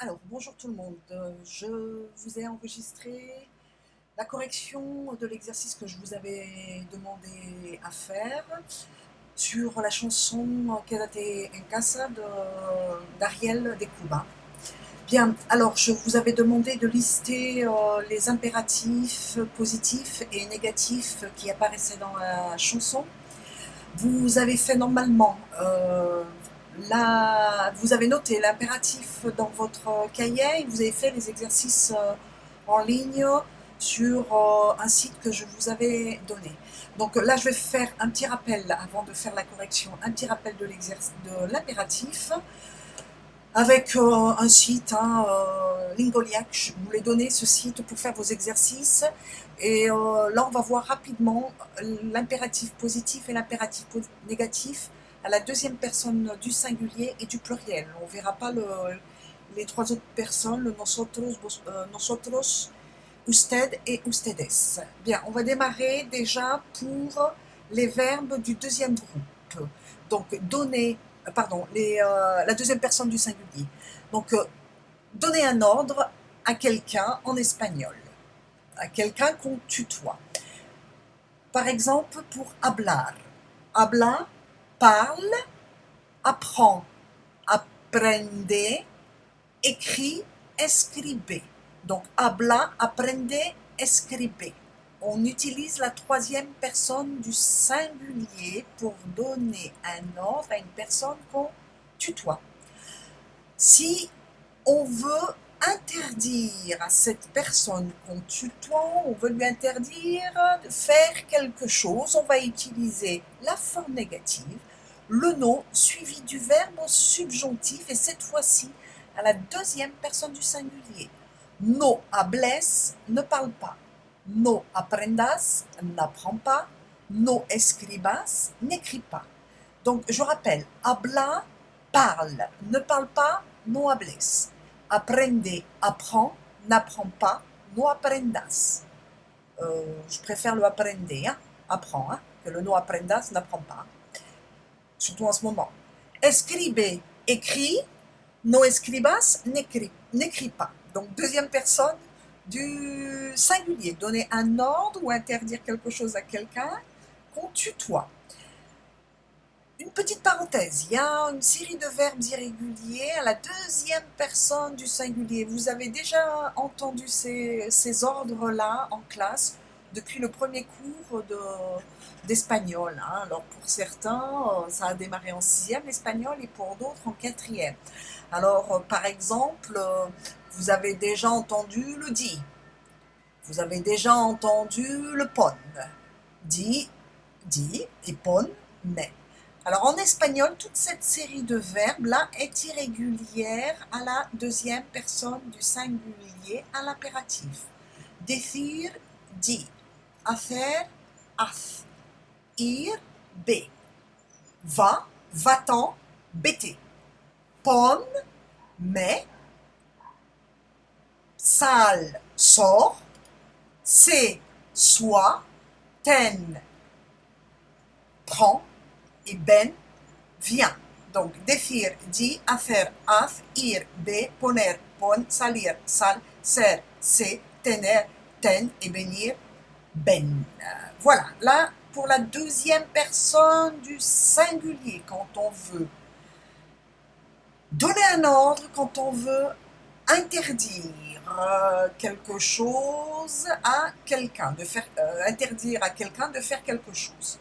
Alors, bonjour tout le monde. Je vous ai enregistré la correction de l'exercice que je vous avais demandé à faire sur la chanson Quédate en casa d'Ariel de Cuba. Bien, alors je vous avais demandé de lister les impératifs positifs et négatifs qui apparaissaient dans la chanson. Vous avez fait normalement, vous avez noté l'impératif dans votre cahier et vous avez fait les exercices en ligne sur un site que je vous avais donné. Donc là, je vais faire un petit rappel avant de faire la correction, un petit rappel de l'impératif avec un site, Lingoliac. Je vous l'ai donné ce site pour faire vos exercices. Et là, on va voir rapidement l'impératif positif et l'impératif négatif à la deuxième personne du singulier et du pluriel. On ne verra pas les trois autres personnes, le nosotros, usted et ustedes. Bien, on va démarrer déjà pour les verbes du deuxième groupe. Donc, donner, pardon, la deuxième personne du singulier. Donc, donner un ordre à quelqu'un en espagnol, à quelqu'un qu'on tutoie. Par exemple, pour hablar. Habla, parle, apprend, aprende, écrit, escribe. Donc, habla, aprende, escribe. On utilise la troisième personne du singulier pour donner un ordre à une personne qu'on tutoie. Si on veut interdire à cette personne qu'on tutoie, on veut lui interdire de faire quelque chose, on va utiliser la forme négative, le nom suivi du verbe au subjonctif et cette fois-ci à la deuxième personne du singulier. No hables, ne parle pas. No aprendas, n'apprends pas. No escribas, n'écris pas. Donc je rappelle, habla, parle, ne parle pas, no hables. Aprende, apprend, n'apprend pas, no aprendas. Je préfère le aprende, apprend, que le no aprendas, n'apprend pas. Surtout en ce moment. Escribe, écrit, no escribas, n'écrit pas. Donc deuxième personne du singulier. Donner un ordre ou interdire quelque chose à quelqu'un qu'on tutoie. Une petite parenthèse, il y a une série de verbes irréguliers à la deuxième personne du singulier. Vous avez déjà entendu ces ordres-là en classe depuis le premier cours d'espagnol. Alors pour certains, ça a démarré en sixième l'espagnol et pour d'autres en quatrième. Alors par exemple, vous avez déjà entendu le di, vous avez déjà entendu le pon, di, et pon, mais. Alors en espagnol, toute cette série de verbes-là est irrégulière à la deuxième personne du singulier à l'impératif. Decir, di. Hacer, haz. Ir, be. Va, va-t'en, vete. Pon, mais. Sal, sors. C'est, soit. Ten, prends. Et ben, vient. Donc, decir, di, hacer, haz, ir, ve, poner, pon, salir, sal, ser, se, tener, ten et venir, ben. Voilà, là, pour la deuxième personne du singulier, quand on veut donner un ordre, quand on veut interdire quelque chose à quelqu'un, interdire à quelqu'un de faire quelque chose.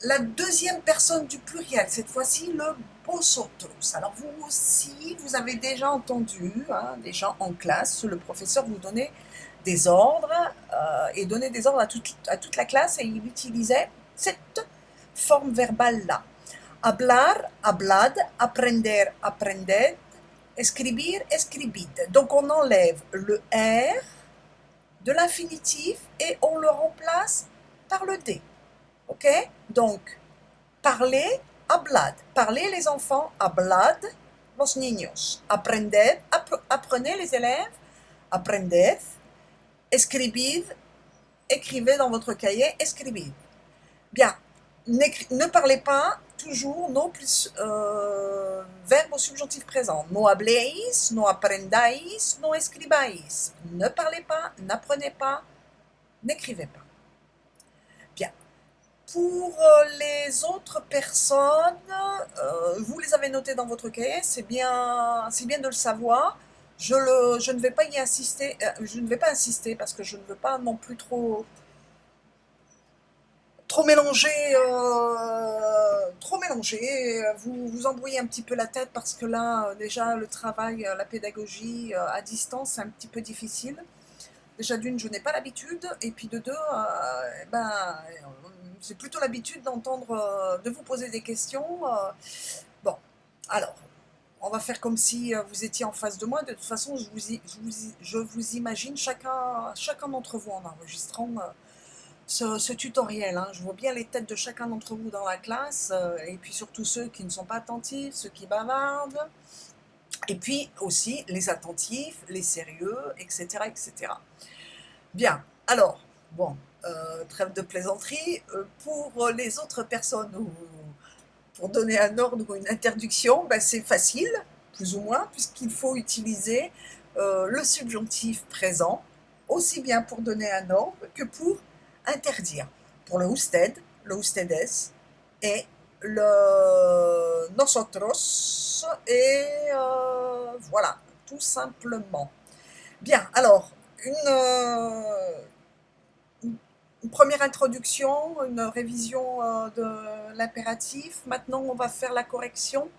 La deuxième personne du pluriel, cette fois-ci le vosotros. Alors vous aussi, vous avez déjà entendu, déjà en classe, le professeur vous donnait des ordres et donnait des ordres à toute la classe et il utilisait cette forme verbale-là. Hablar, hablad, aprender, aprended, escribir, escribid. Donc on enlève le R de l'infinitif et on le remplace par le D. Ok? Donc, parler, hablad. Parler les enfants, hablad los niños. Aprended, apprenez les élèves, aprended. Escribid, écrivez dans votre cahier, escribid. Bien, ne parlez pas, toujours no plus verbe au subjonctif présent. No habléis, no aprendáis, no escribáis. Ne parlez pas, n'apprenez pas, n'écrivez pas. Bien. Pour les autres personnes, vous les avez notées dans votre cahier, c'est bien de le savoir. Je ne vais pas y insister, je ne vais pas insister parce que je ne veux pas non plus trop mélanger, vous embrouillez un petit peu la tête parce que là, déjà, le travail, la pédagogie à distance, c'est un petit peu difficile. Déjà d'une, je n'ai pas l'habitude, et puis de deux, j'ai plutôt l'habitude d'entendre, de vous poser des questions. Bon, alors, on va faire comme si vous étiez en face de moi. De toute façon, je vous imagine chacun d'entre vous en enregistrant ce tutoriel. Hein. Je vois bien les têtes de chacun d'entre vous dans la classe, et puis surtout ceux qui ne sont pas attentifs, ceux qui bavardent, et puis aussi les attentifs, les sérieux, etc. etc. Bien, alors, bon, trêve de plaisanterie. Pour les autres personnes, pour donner un ordre ou une interdiction, ben c'est facile, plus ou moins, puisqu'il faut utiliser le subjonctif présent, aussi bien pour donner un ordre que pour interdire. Pour le usted, le ustedes, et le nosotros, et voilà, tout simplement. Bien, alors, une première introduction, une révision de l'impératif. Maintenant, on va faire la correction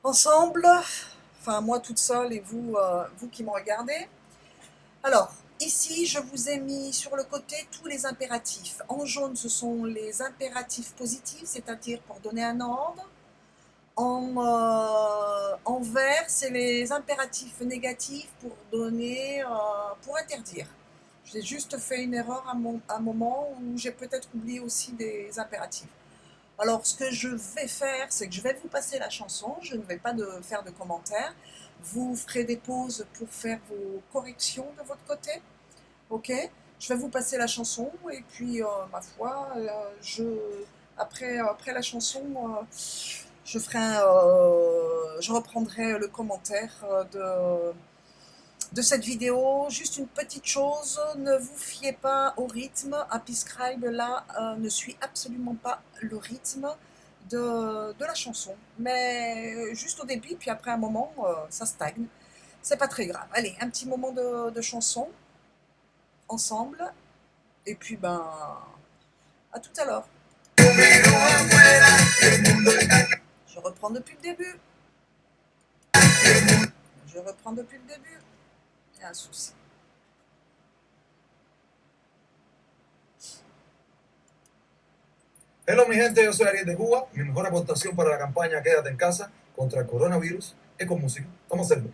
ensemble. Enfin, moi toute seule et vous, vous qui me regardez. Alors, ici, je vous ai mis sur le côté tous les impératifs. En jaune, ce sont les impératifs positifs, c'est-à-dire pour donner un ordre. En vert, c'est les impératifs négatifs pour donner, pour interdire. J'ai juste fait une erreur à un moment où j'ai peut-être oublié aussi des impératifs. Alors, ce que je vais faire, c'est que je vais vous passer la chanson. Je ne vais pas faire de commentaires. Vous ferez des pauses pour faire vos corrections de votre côté. Ok? Je vais vous passer la chanson et puis, ma foi, après la chanson, je reprendrai le commentaire de cette vidéo. Juste une petite chose, ne vous fiez pas au rythme. Happy Scribe là ne suit absolument pas le rythme de la chanson, mais juste au début, puis après un moment ça stagne, c'est pas très grave. Allez, un petit moment de chanson ensemble, et puis ben à tout à l'heure. Je reprends depuis le début. Je reprends depuis le début. Il y a un souci. Hello mi gente, yo soy Ariel de Cuba. Mi mejor aportación para la campaña Quédate en casa contra el coronavirus es con música. Vamos a hacerlo.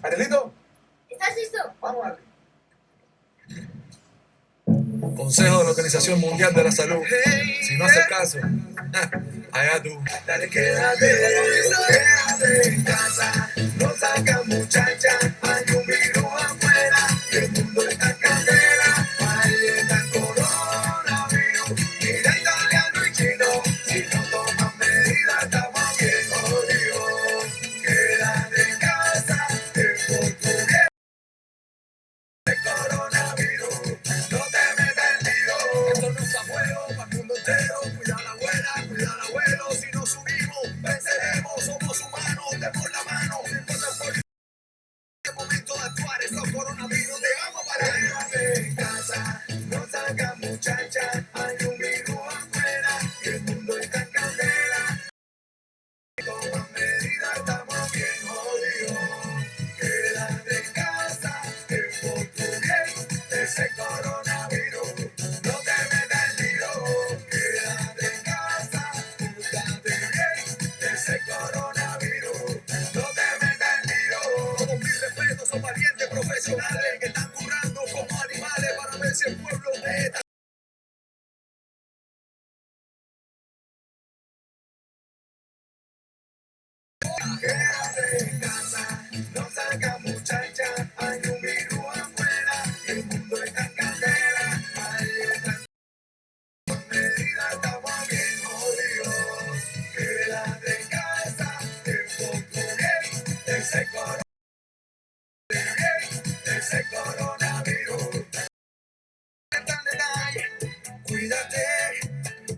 Arielito, ¿Estás listo? vamos a darle. Consejo de la Organización Mundial de la Salud. Si no haces caso, allá tú. Dale, quédate en casa. No salgas, muchacha. Hay un virus afuera. El mundo está en candela. Ahí está el coronavirus. Mira italiano y chino. Si no toman medidas, estamos bien jodidos. Quédate en casa. En portugués. El coronavirus. No te metas en lío. Esto no es a juego para el mundo entero. Cuida a la abuela, cuida al abuelo. Si nos unimos, venceremos. Somos humanos, demos la mano. ese coronavirus. Tan detalle, cuídate,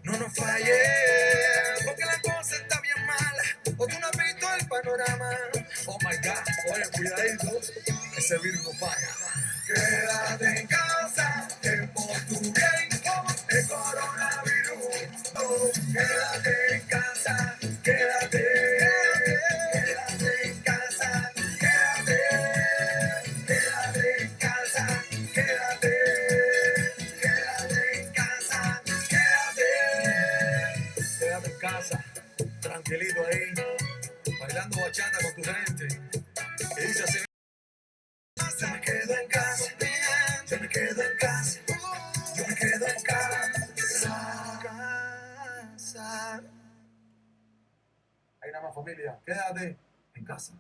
no nos falles, porque la cosa está bien mala, o tú no has visto el panorama. Oh my God, oye, cuidadito, ese virus no falla. Quédate en casa, que por tu bien, el coronavirus. Oh, quédate en casa, quédate, quédate en casa, quédate, quédate en casa, quédate, quédate en casa, quédate en casa, tranquilito ahí, bailando bachata con tu gente, y dice así. Yo me quedo en casa, yo me quedo en casa, yo me quedo en casa. Hay nada más familia, quédate en casa.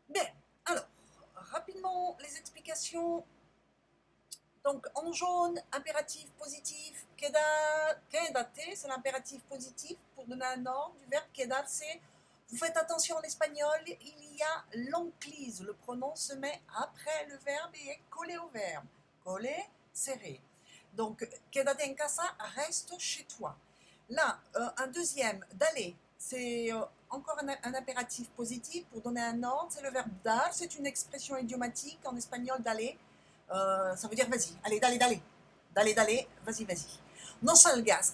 Bien, alors, rapidement les explications. Donc en jaune, impératif positif, quédate, c'est l'impératif positif pour donner un ordre du verbe quedarse. Vous faites attention en espagnol, il y a l'enclise, le pronom se met après le verbe et est collé au verbe. Collé, serré. Donc quédate en casa, reste chez toi. Là, un deuxième, d'aller, c'est encore un impératif positif pour donner un ordre, c'est le verbe dar, c'est une expression idiomatique en espagnol d'aller. Ça veut dire vas-y, allez, d'aller, vas-y. Non salgas,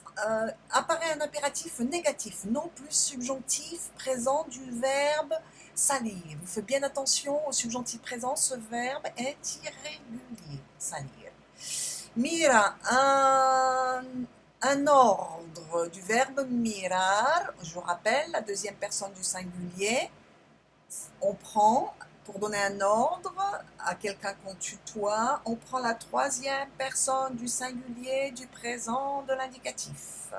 apparaît un impératif négatif, non plus subjonctif présent du verbe salir. Vous faites bien attention au subjonctif présent, ce verbe est irrégulier, salir. Mira, un ordre du verbe mirar, je vous rappelle, la deuxième personne du singulier, on prend, pour donner un ordre à quelqu'un qu'on tutoie, on prend la troisième personne du singulier du présent de l'indicatif.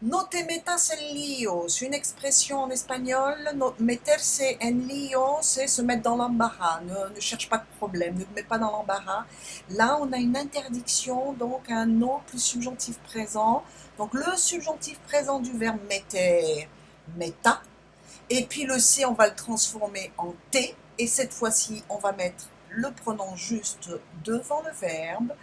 No te metas en lío, c'est une expression en espagnol. Meterse en lío, c'est se mettre dans l'embarras. Ne cherche pas de problème, ne te mets pas dans l'embarras. Là, on a une interdiction, donc un no plus subjonctif présent. Donc le subjonctif présent du verbe meter, meta. Et puis le C, on va le transformer en T. Et cette fois-ci, on va mettre le pronom juste devant le verbe.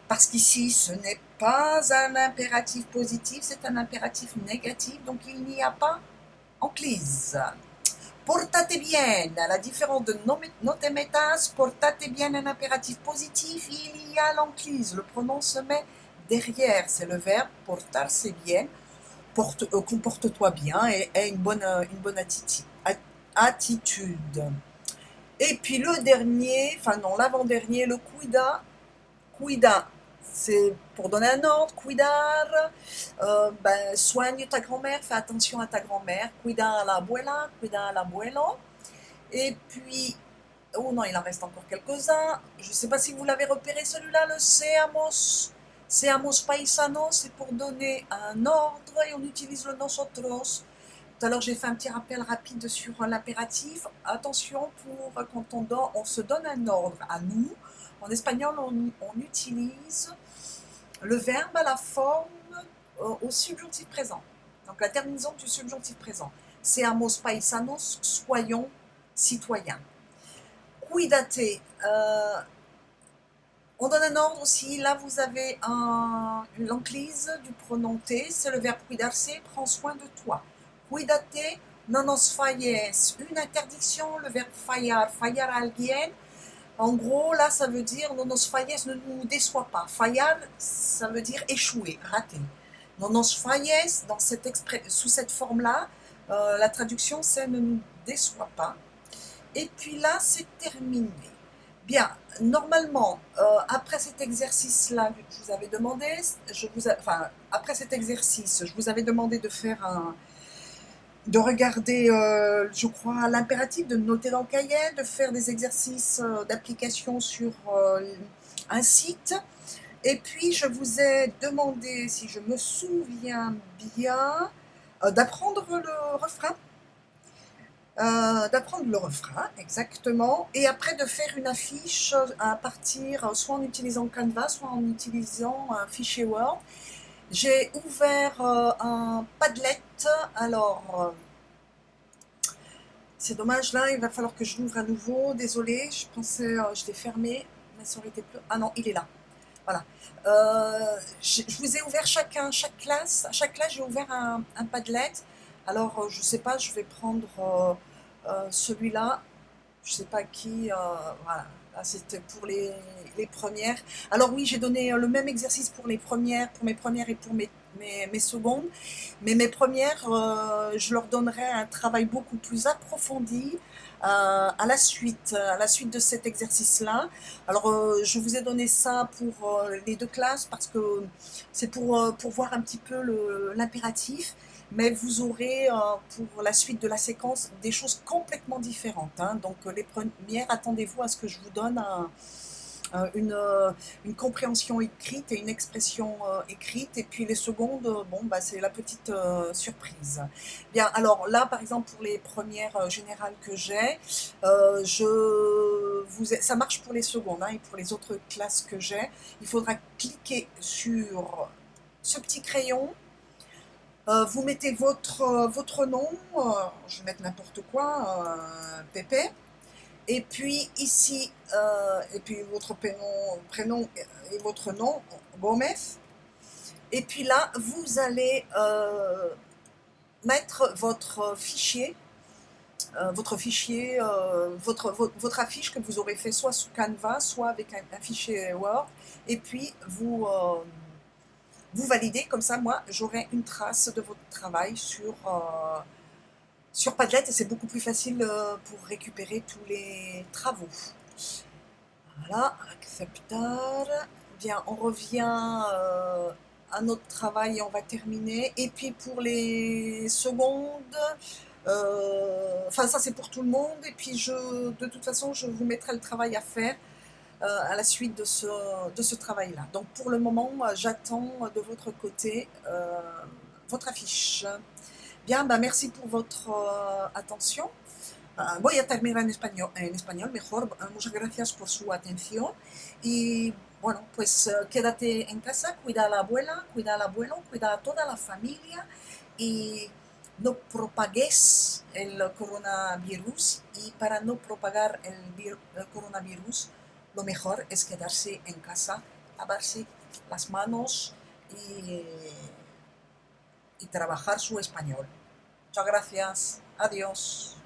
Parce qu'ici, ce n'est pas un impératif positif, c'est un impératif négatif. Donc il n'y a pas enclise. Portate bien, à la différence de no te metas, portate bien, un impératif positif, il y a l'enclise. Le pronom se met derrière, c'est le verbe portarse bien. Comporte-toi bien et aie une bonne attitude. Et puis le dernier, enfin non, l'avant-dernier, le cuida. Cuida, c'est pour donner un ordre, cuidar, soigne ta grand-mère, fais attention à ta grand-mère, cuida a la abuela, cuida al abuelo. Et puis, oh non, il en reste encore quelques-uns. Je ne sais pas si vous l'avez repéré celui-là, le seamos paisanos, c'est pour donner un ordre et on utilise le nosotros. Tout à l'heure, j'ai fait un petit rappel rapide sur l'impératif. Attention, quand on se donne un ordre à nous, en espagnol, on utilise le verbe à la forme au subjonctif présent. Donc la terminaison du subjonctif présent. Seamos paisanos, soyons citoyens. Cuídate, on donne un ordre aussi. Là, vous avez l'enclise du pronom T, c'est le verbe cuidarse, prends soin de toi. Cuídate, no nos falles, une interdiction, le verbe fallar, fallar a alguien. En gros, là, ça veut dire no nos falles, ne nous déçois pas. Fallar, ça veut dire échouer, rater. No nos falles, sous cette forme-là, la traduction, c'est ne nous déçois pas. Et puis là, c'est terminé. Bien, normalement, après cet exercice-là, je vous avais demandé, après cet exercice, je vous avais demandé de faire de regarder, je crois, l'impératif, de noter dans le cahier, de faire des exercices d'application sur un site. Et puis, je vous ai demandé, si je me souviens bien, d'apprendre le refrain. Exactement, et après de faire une affiche à partir, soit en utilisant Canva, soit en utilisant un fichier Word. J'ai ouvert un Padlet, alors C'est dommage, là, il va falloir que je l'ouvre à nouveau. Désolée, je pensais, je l'ai fermé, mais ça aurait été plus... Ah non, il est là. Voilà. Je vous ai ouvert chaque classe. À chaque classe, j'ai ouvert un Padlet. Alors, je sais pas, je vais prendre celui-là. Je sais pas qui. Voilà. Là, c'était pour les premières. Alors oui, j'ai donné le même exercice pour les premières, pour mes premières et pour mes secondes. Mais mes premières, je leur donnerai un travail beaucoup plus approfondi à la suite de cet exercice-là. Alors, je vous ai donné ça pour les deux classes parce que c'est pour voir un petit peu l'impératif, mais vous aurez pour la suite de la séquence des choses complètement différentes, hein. Donc, les premières, attendez-vous à ce que je vous donne une compréhension écrite et une expression écrite, et puis les secondes, bon, bah, c'est la petite surprise. Bien, alors là, par exemple, pour les premières générales que j'ai, ça marche pour les secondes, hein, et pour les autres classes que j'ai, il faudra cliquer sur ce petit crayon. Vous mettez votre nom, je vais mettre n'importe quoi, Pépé. Et puis ici, et puis votre prénom et votre nom, Gomez. Et puis là, vous allez mettre votre affiche que vous aurez fait soit sous Canva, soit avec un fichier Word. Et puis vous validez, comme ça, moi, j'aurai une trace de votre travail sur Padlet, et c'est beaucoup plus facile pour récupérer tous les travaux. Voilà, acceptar. Bien, on revient à notre travail et on va terminer. Et puis pour les secondes, enfin ça c'est pour tout le monde. Et puis de toute façon, je vous mettrai le travail à faire à la suite de ce travail-là. Donc pour le moment, j'attends de votre côté votre affiche. Bien, bah, merci pour votre attention. Voy a terminar en español mejor. Muchas gracias por su atención. Y bueno, pues quédate en casa, cuida a la abuela, cuida al abuelo, cuida a toda la familia y no propagues el coronavirus. Y para no propagar el coronavirus, lo mejor es quedarse en casa, lavarse las manos y trabajar su español. Muchas gracias. Adiós.